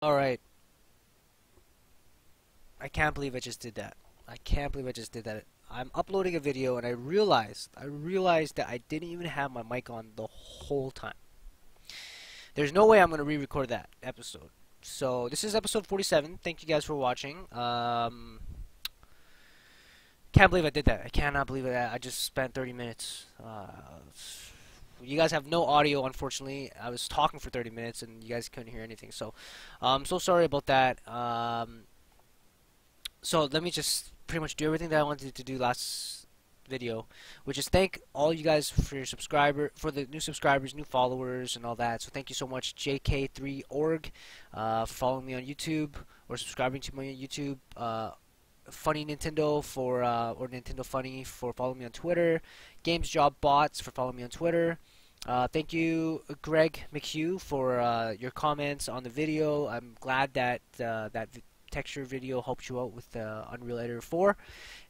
Alright, I can't believe I just did that. I can't believe I just did that. I'm uploading a video and I realized that I didn't even have my mic on the whole time. There's no way I'm going to re-record that episode. So this is episode 47. Thank you guys for watching. Can't believe I did that. I cannot believe that I just spent 30 minutes. You guys have no audio, unfortunately. I was talking for 30 minutes and you guys couldn't hear anything. So I'm so sorry about that. So let me just pretty much do everything that I wanted to do last video, which is thank all you guys for your for the new subscribers, new followers, and all that. So thank you so much, JK3org, for following me on YouTube or subscribing to my YouTube. Funny Nintendo for or Nintendo Funny for following me on Twitter. Games Job Bots for following me on Twitter. Thank you, Greg McHugh, for your comments on the video. I'm glad that that texture video helped you out with Unreal Editor 4.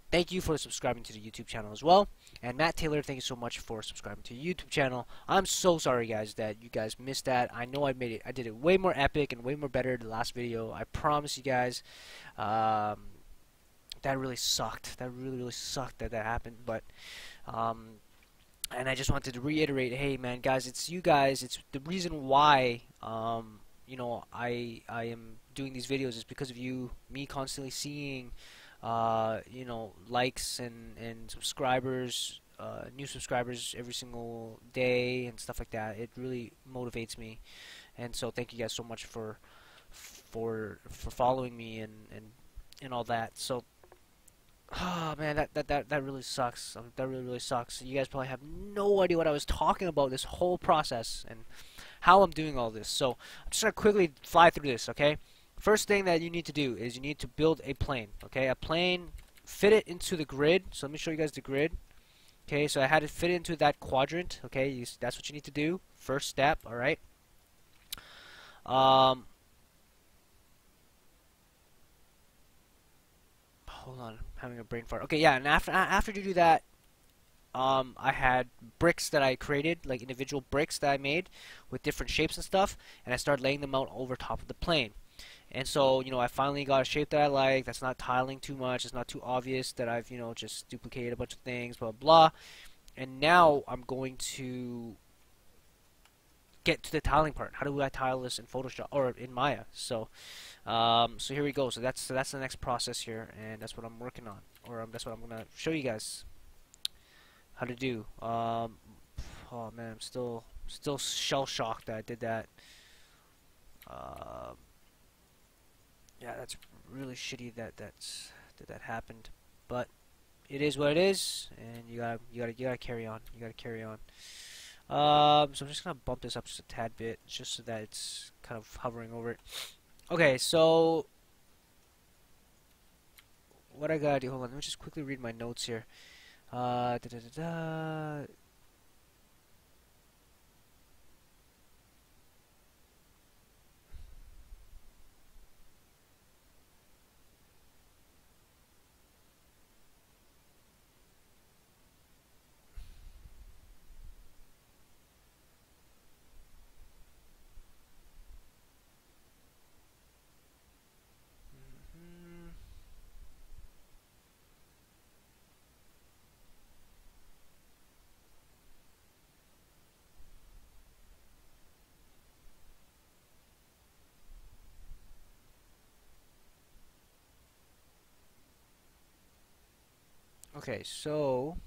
Thank you for subscribing to the YouTube channel as well. And Matt Taylor, thank you so much for subscribing to the YouTube channel. I'm so sorry, guys, that you guys missed that. I know I did it way more epic and way more better the last video. I promise you guys. That really sucked. That really sucked that happened. But and I just wanted to reiterate, hey man, guys, it's you guys. It's the reason why you know, I am doing these videos is because of you. Me constantly seeing you know, likes and subscribers, new subscribers every single day and stuff like that. It really motivates me, and so thank you guys so much for following me and all that. So. Oh man, that really sucks. That really sucks. You guys probably have no idea what I was talking about this whole process and how I'm doing all this. So I'm just gonna quickly fly through this, okay? First thing that you need to do is you need to build a plane, okay? A plane, fit it into the grid. So let me show you guys the grid. Okay, so I had to fit it into that quadrant. Okay, that's what you need to do. First step, all right? Hold on, I'm having a brain fart. Okay, yeah, and after you do that, I had bricks that I created, like individual bricks that I made with different shapes and stuff, and I started laying them out over top of the plane. And so, you know, I finally got a shape that I like, that's not tiling too much, it's not too obvious that I've, you know, just duplicated a bunch of things, blah, blah. And now I'm going to get to the tiling part. How do I tile this in Photoshop or in Maya? So so here we go. So that's the next process here, and that's what I'm working on, or that's what I'm gonna show you guys how to do. Oh man, I'm still shell shocked that I did that. Yeah, that's really shitty that that happened, but it is what it is, and you gotta carry on. You gotta carry on. So I'm just gonna bump this up just a tad bit, just so that it's kind of hovering over it. Okay, so what I gotta do? Hold on, let me just quickly read my notes here. Da, da, da, da. Mhm. Okay, so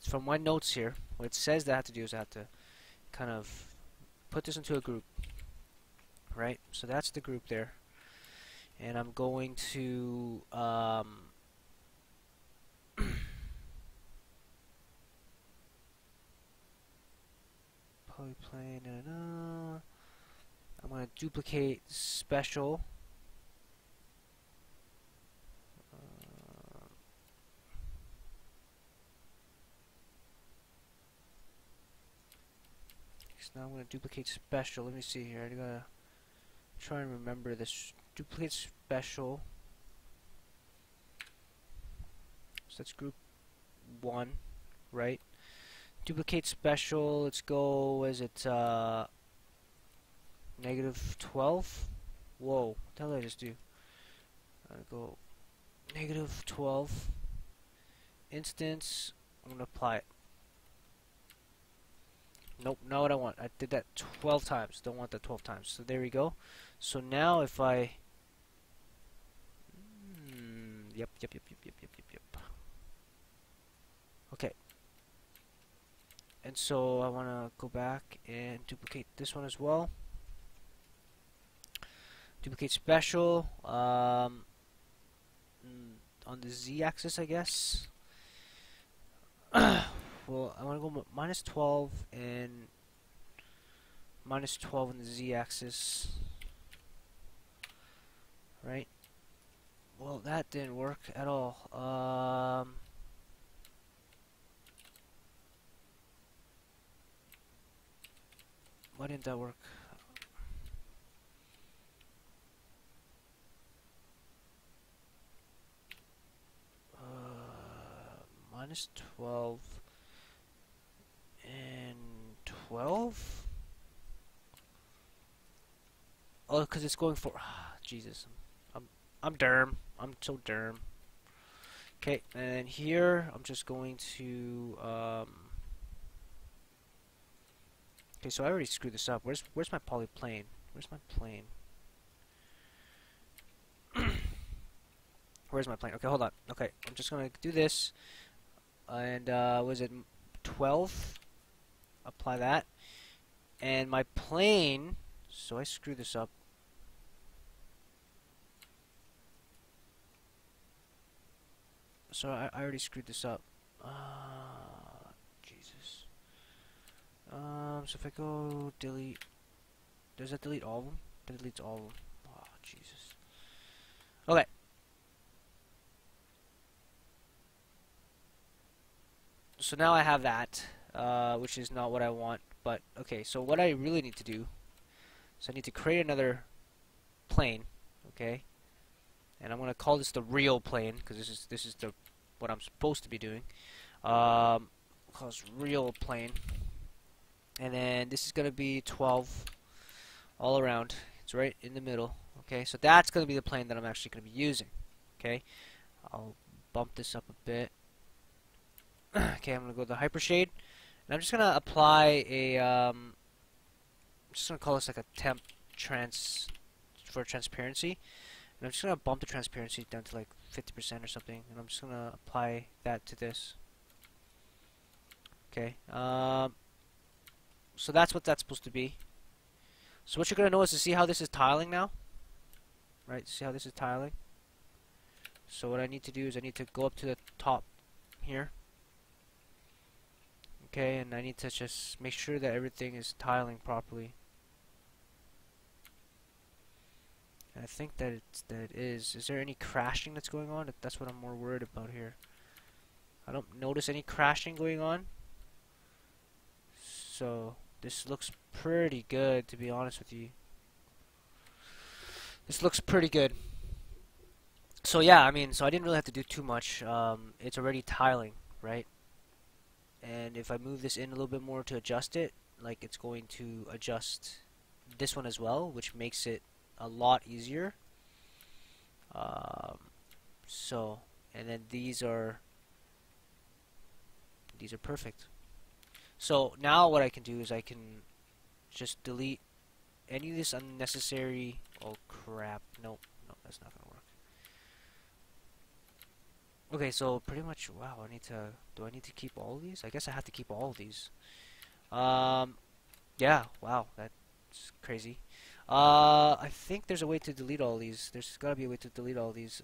from my notes here, what it says that I have to do is I have to kind of put this into a group, right? So that's the group there, and I'm going to polyplane. I'm gonna duplicate special. So now I'm gonna duplicate special. Let me see here. I gotta try and remember this. Duplicate special. So that's group 1, right? Duplicate special. Let's go. Is it -12. Whoa, what the hell did I just do? I'm gonna go -12 instance. I'm gonna apply it. Nope, not what I want. I did that 12 times. Don't want that 12 times. So there we go. So now if I yep. Okay. And so I want to go back and duplicate this one as well. Duplicate special on the z-axis, I guess. Well, I want to go -12 and -12 on the z-axis, right? Well, that didn't work at all. Why didn't that work? -12 and 12. Oh, because it's going for Jesus. I'm derm. I'm so derm. Okay, and here I'm just going to okay, so I already screwed this up. Where's my polyplane? Where's my plane? Where's my plane? Okay, hold on. Okay, I'm just gonna do this, and was it 12? Apply that, and my plane. So I screwed this up. So I already screwed this up. Jesus. So if I go delete, does that delete all of them? That deletes all of them. Oh, Jesus. Okay. So now I have that, which is not what I want. But okay, so what I really need to do is I need to create another plane. Okay. And I'm gonna call this the real plane because this is the what I'm supposed to be doing. Call this real plane, and then this is gonna be 12 all around. It's right in the middle. Okay, so that's gonna be the plane that I'm actually gonna be using. Okay, I'll bump this up a bit. Okay, I'm gonna go to the hypershade, and I'm just gonna apply a. I'm just gonna call this like a temp for transparency. And I'm just going to bump the transparency down to like 50% or something, and I'm just going to apply that to this. Okay, so that's what that's supposed to be. So what you're going to notice is see how this is tiling now? Right, see how this is tiling? So what I need to do is I need to go up to the top here. Okay, and I need to just make sure that everything is tiling properly. I think that it is. Is there any crashing that's going on? That's what I'm more worried about here. I don't notice any crashing going on. So this looks pretty good, to be honest with you. This looks pretty good. So yeah, I mean, so I didn't really have to do too much. It's already tiling, right? And if I move this in a little bit more to adjust it, like it's going to adjust this one as well, which makes it a lot easier. So, and then these are perfect. So now what I can do is I can just delete any of this unnecessary. Oh crap! Nope, that's not gonna work. Okay, so pretty much. Wow, do I need to keep all of these? I guess I have to keep all of these. Yeah. Wow, that's crazy. I think there's a way to delete all these. There's gotta be a way to delete all these.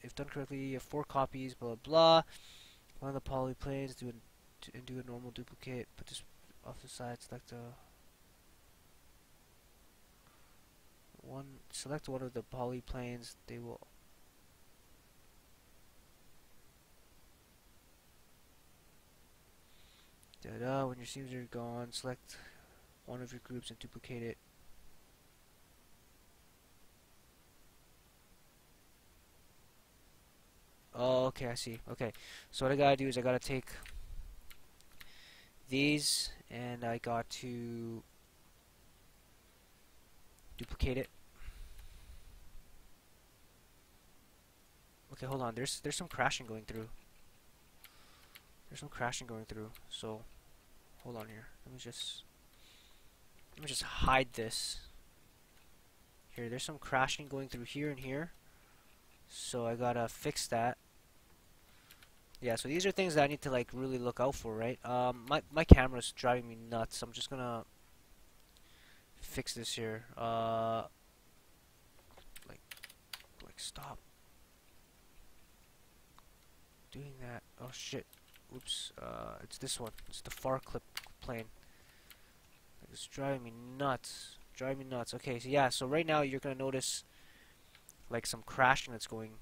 If done correctly, you have 4 copies, blah blah blah. One of the polyplanes, do a normal duplicate. Put this off the side. Select one of the polyplanes. They will. When your seams are gone, select one of your groups and duplicate it. Oh, okay, I see. Okay, so what I gotta do is I gotta take these and I got to Duplicate it. Okay, hold on. There's some crashing going through. There's some crashing going through. So hold on here. Let me just hide this. Here, there's some crashing going through here and here. So I gotta fix that. Yeah, so these are things that I need to like really look out for, right? My camera's driving me nuts. I'm just gonna fix this here. Like stop doing that. Oh shit. Oops. It's this one. It's the far clip plane. It's driving me nuts. Driving me nuts. Okay, so yeah, so right now you're gonna notice like some crashing that's going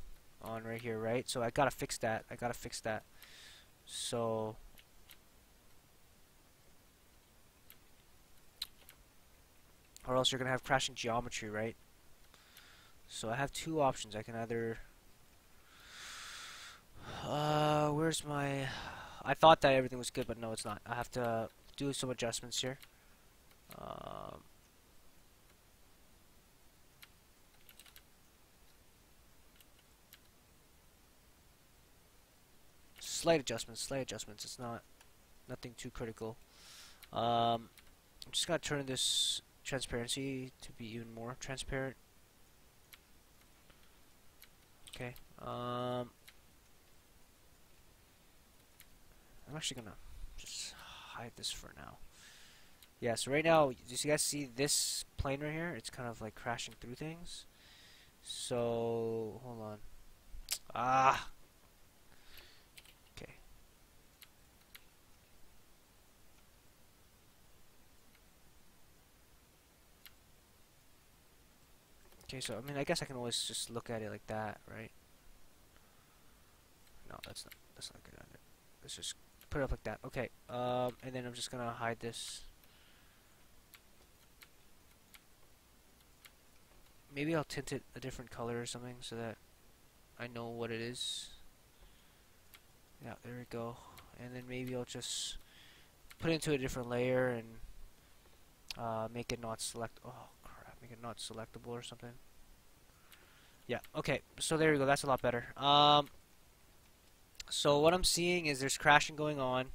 on right here, right? So I gotta fix that. I gotta fix that. So or else you're gonna have crashing geometry, right? So I have two options. I can either where's my I thought that everything was good, but no, it's not. I have to do some adjustments here. Slight adjustments. It's not nothing too critical. I'm just gonna turn this transparency to be even more transparent. Okay. I'm actually gonna just hide this for now. Yeah, so right now, you guys see this plane right here? It's kind of like crashing through things. So, hold on. Ah! Okay. Okay, so, I mean, I guess I can always just look at it like that, right? No, that's not good either. Let's just put it up like that. Okay, and then I'm just gonna hide this. Maybe I'll tint it a different color or something so that I know what it is. Yeah, there we go. And then maybe I'll just put it into a different layer and make it not select. Oh crap! Make it not selectable or something. Yeah. Okay. So there we go. That's a lot better. So what I'm seeing is there's crashing going on.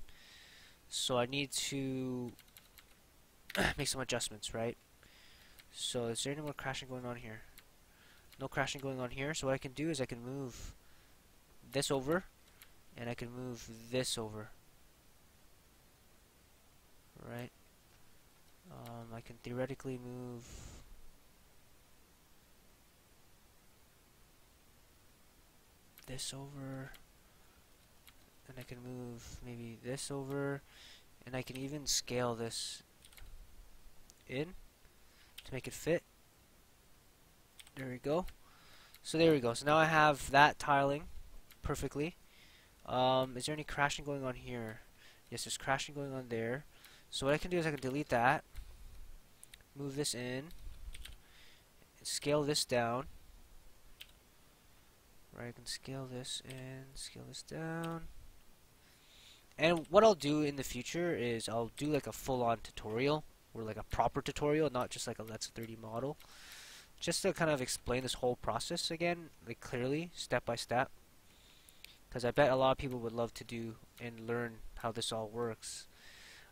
So I need to make some adjustments, right? So is there any more crashing going on here? No crashing going on here. So what I can do is I can move this over, and I can move this over. Right? I can theoretically move this over, and I can move maybe this over, and I can even scale this in to make it fit. There we go. So there we go. So now I have that tiling perfectly. Is there any crashing going on here? Yes, there's crashing going on there. So what I can do is I can delete that, move this in, scale this down. Right, I can scale this in, scale this down. And what I'll do in the future is I'll do like a full-on tutorial, or like a proper tutorial, not just like a Let's 3D model, just to kind of explain this whole process again, like clearly, step by step, because I bet a lot of people would love to do and learn how this all works.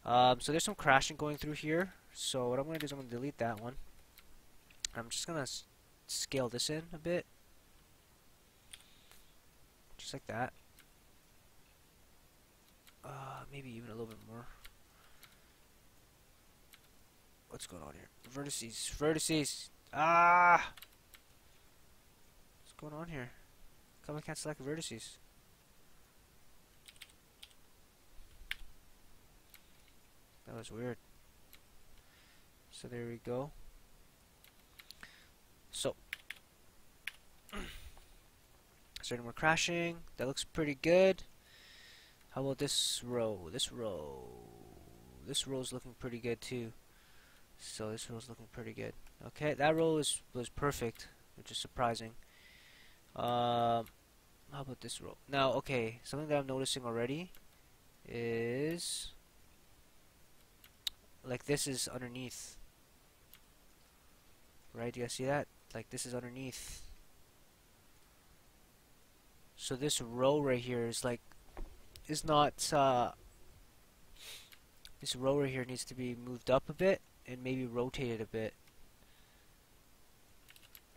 So there's some crashing going through here, so what I'm going to do is I'm going to delete that one. I'm just going to scale this in a bit, just like that. Maybe even a little bit more. What's going on here? Vertices. Ah! What's going on here? How come I can't select vertices? That was weird. So there we go. So, is there any more crashing? That looks pretty good. How about this row? This row's looking pretty good too. So this row's looking pretty good. Okay, that row was perfect, which is surprising. How about this row? Now, okay, something that I'm noticing already is like this is underneath. right? You guys see that? Like this is underneath. So this row right here is like, is not, this row right here needs to be moved up a bit and maybe rotated a bit.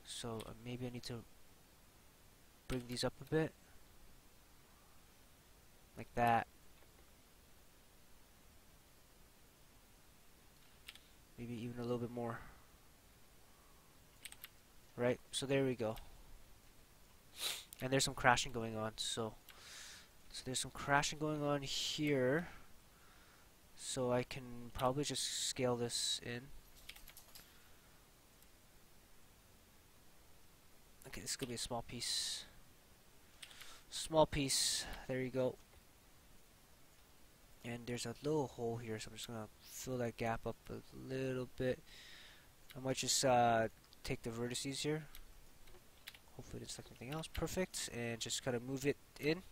So maybe I need to bring these up a bit. Like that. Maybe even a little bit more. Right, so there we go. And there's some crashing going on, so there's some crashing going on here. So I can probably just scale this in. Okay, this is gonna be a small piece. Small piece. There you go. And there's a little hole here, so I'm just gonna fill that gap up a little bit. I might just take the vertices here. Hopefully it's like anything else. Perfect. And just kind of move it in.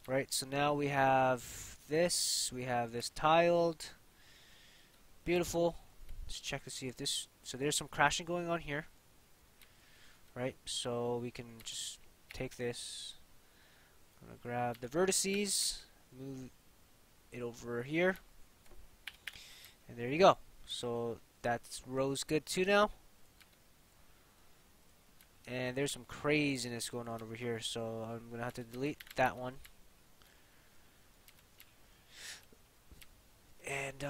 Right, so now we have this. We have this tiled. Beautiful. Let's check to see if this... So there's some crashing going on here. Right, so we can just take this. I'm going to grab the vertices. Move it over here. And there you go. So that row's good too now. And there's some craziness going on over here, so I'm going to have to delete that one. And,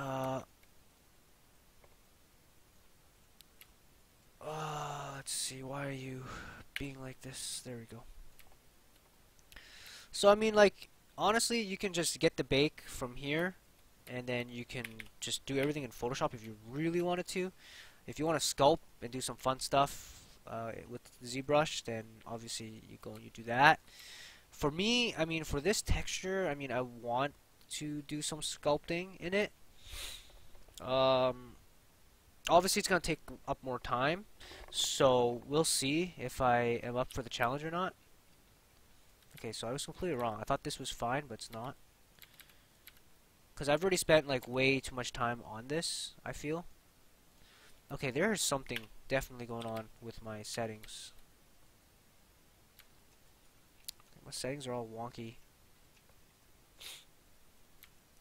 let's see, why are you being like this? There we go. So, I mean, like, honestly, you can just get the bake from here, and then you can just do everything in Photoshop if you really wanted to. If you want to sculpt and do some fun stuff with the ZBrush, then obviously you go and you do that. For me, I mean, for this texture, I mean, I want to do some sculpting in it. Obviously, it's going to take up more time, so we'll see if I am up for the challenge or not. Okay, so I was completely wrong. I thought this was fine, but it's not. Because I've already spent, like, way too much time on this, I feel. Okay, there is something definitely going on with my settings. My settings are all wonky.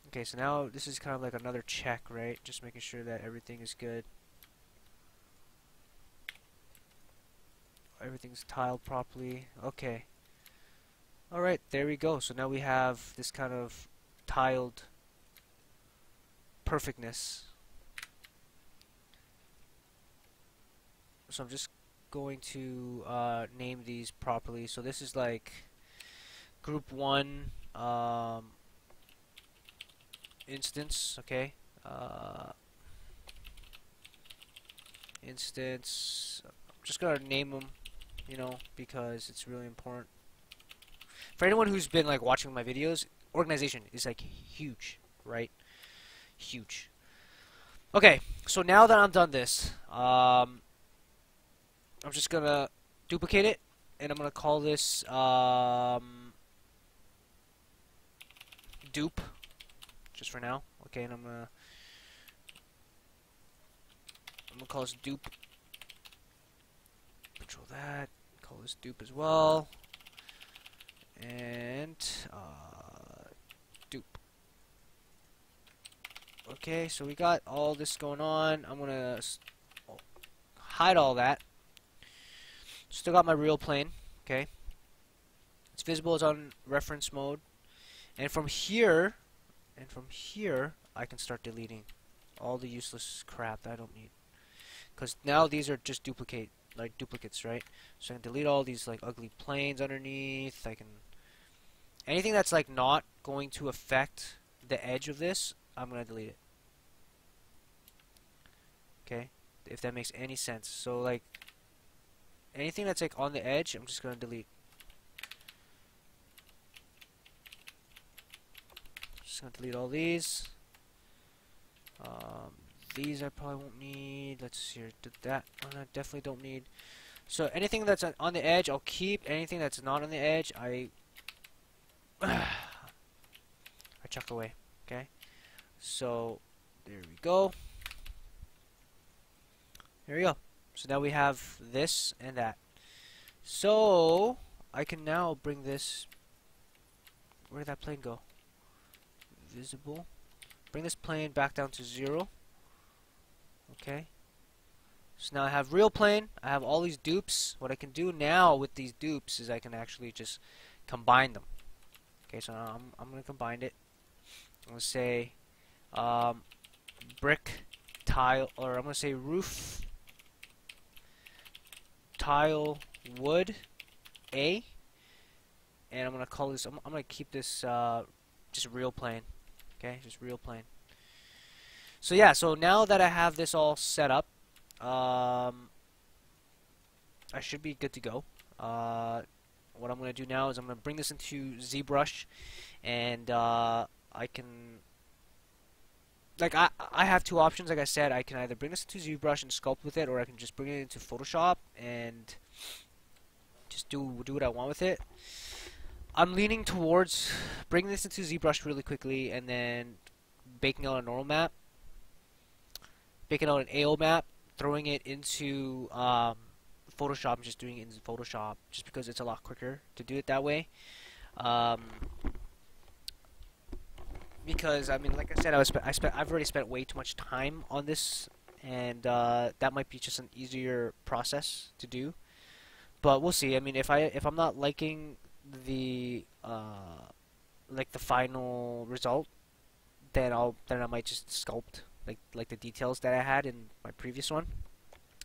Okay, so now this is kind of like another check, right? Just making sure that everything is good. Everything's tiled properly. Okay. Alright, there we go. So now we have this kind of tiled perfectness. So I'm just going to name these properly. So this is like group 1 instance, okay? Instance. I'm just gonna name them, you know, because it's really important. For anyone who's been like watching my videos, organization is like huge, right? Huge. Okay, so now that I'm done this, I'm just gonna duplicate it, and I'm gonna call this dupe, just for now. Okay, and I'm gonna call this dupe. Control that. Call this dupe as well. And dupe. Okay, so we got all this going on. I'm gonna hide all that. Still got my real plane. Okay, it's visible. It's on reference mode, and from here, I can start deleting all the useless crap that I don't need. Because now these are just duplicates, right? So I can delete all these like ugly planes underneath. I can anything that's like not going to affect the edge of this, I'm gonna delete it. Okay, if that makes any sense. So like anything that's like on the edge, I'm just gonna delete. Just gonna delete all these. These I probably won't need. Let's see here. Did that one I definitely don't need. So anything that's on the edge, I'll keep. Anything that's not on the edge, I chuck away. Okay. So there we go. There we go. So now we have this and that. So I can now bring this. Where did that plane go? Visible. Bring this plane back down to 0. Okay. So now I have real plane. I have all these dupes. What I can do now with these dupes is I can actually just combine them. Okay, so now I'm gonna combine it. I'm gonna say brick tile, or I'm gonna say roof tile wood A, and I'm gonna call this. I'm gonna keep this just real plane. Okay, just real plane. So yeah, so now that I have this all set up, I should be good to go. What I'm gonna do now is I'm gonna bring this into ZBrush, and I can. Like, I have two options. Like I said, I can either bring this into ZBrush and sculpt with it, or I can just bring it into Photoshop and just do what I want with it. I'm leaning towards bringing this into ZBrush really quickly and then baking out a normal map, baking out an AO map, throwing it into Photoshop, and just doing it in Photoshop, just because it's a lot quicker to do it that way. Because I mean, like I said, I've already spent way too much time on this, and that might be just an easier process to do. But we'll see. I mean, if I'm not liking the like the final result, then I might just sculpt like the details that I had in my previous one.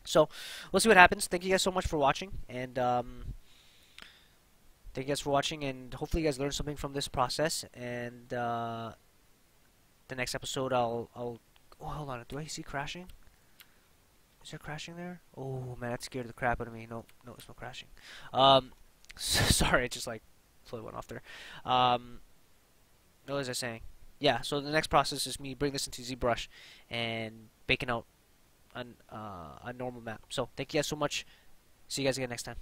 So we'll see what happens. Thank you guys so much for watching, and thank you guys for watching, and hopefully you guys learned something from this process. And the next episode, I'll. Oh, hold on. Do I see crashing? Is there crashing there? Oh man, that scared the crap out of me. No, it's not crashing. Sorry, it just like totally went off there. What was I saying? Yeah. So the next process is me bring this into ZBrush and baking out a normal map. So thank you guys so much. See you guys again next time.